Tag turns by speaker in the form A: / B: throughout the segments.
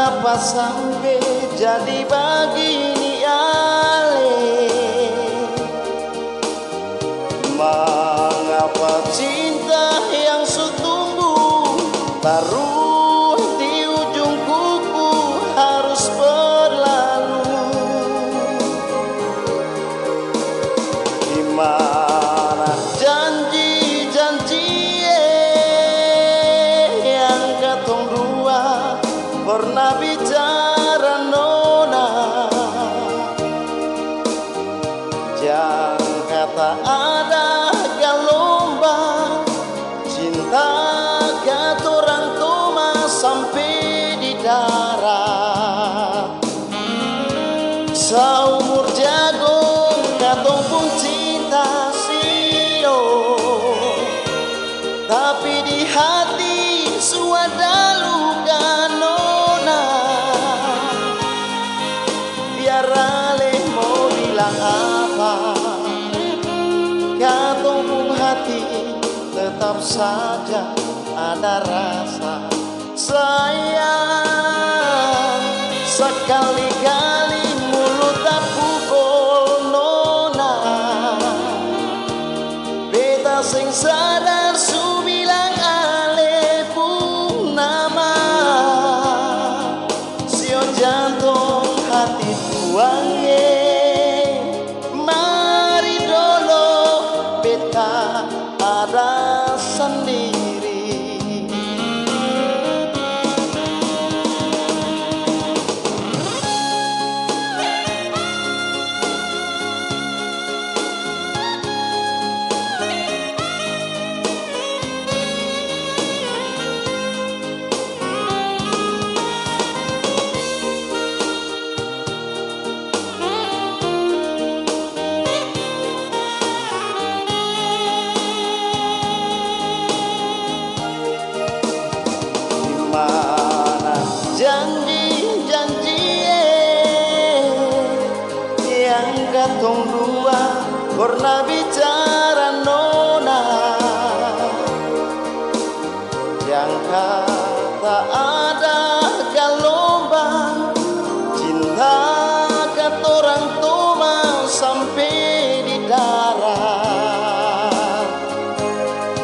A: Mengapa sampai jadi begini ale? Mengapa cinta yang setumbuh baru di ujung kuku harus berlalu? Di mana janji-janji yang katong dua pernah bicara nona? Jangan kata ada gelombang cinta katorang toma sampai di darat. Seumur jagung katong pun cinta sio, tapi di hati suada luka nona. Biar ale mau bilang apa, katong pun hati tetap saja ada rasa sayang. Sekali-kali mulut tak pukul nona, beta sing sadar su bilang ale pun nama. Sio jantung hati tuange, mari dolo beta ada sendiri. Mana janji-janji yang katong dua pernah bicara nona? Yang kata ada gelombang cinta katorang toma sampai di darat.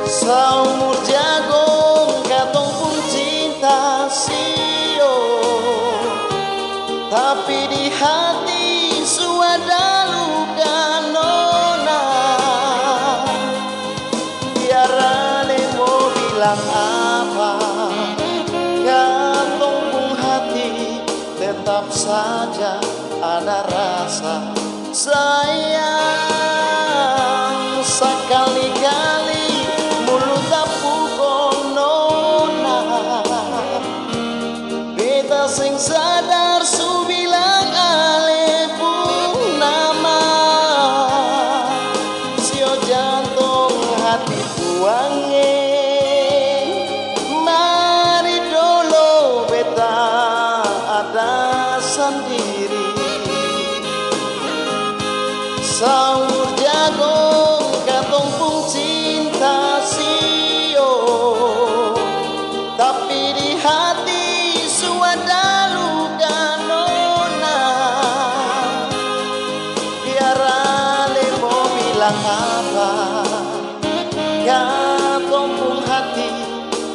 A: Seumur jagung katong pun cinta sio, tapi di hati suada luka nona. Biar ale mau bilang apa, katong pun hati tetap saja ada rasa sayang. Sekali-kali mulut tak pukul nona, beta sing sadar su bilang ale pun nama. Sio jantung hati tuange, mari dolo beta ada sendiri. Saur jagung katong pun cinta sio, tapi di hati suada luka nona. Biar ale mau bilang apa, katong pun hati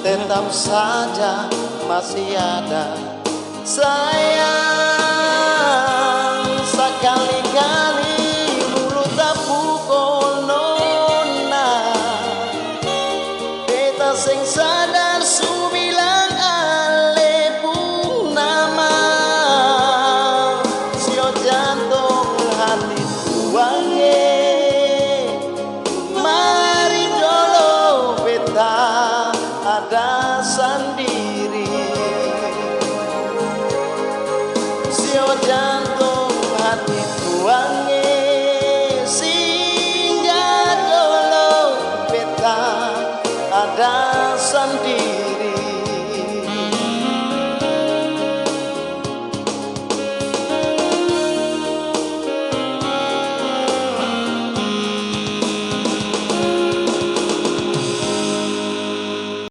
A: tetap saja masih ada sayang. Sekali-kali mulut tak pukul nona, beta sing sadar su bilang ale pun nama. Sio jantung hati tuange, mari dolo beta ada sendiri. Sio jantung hati tuange,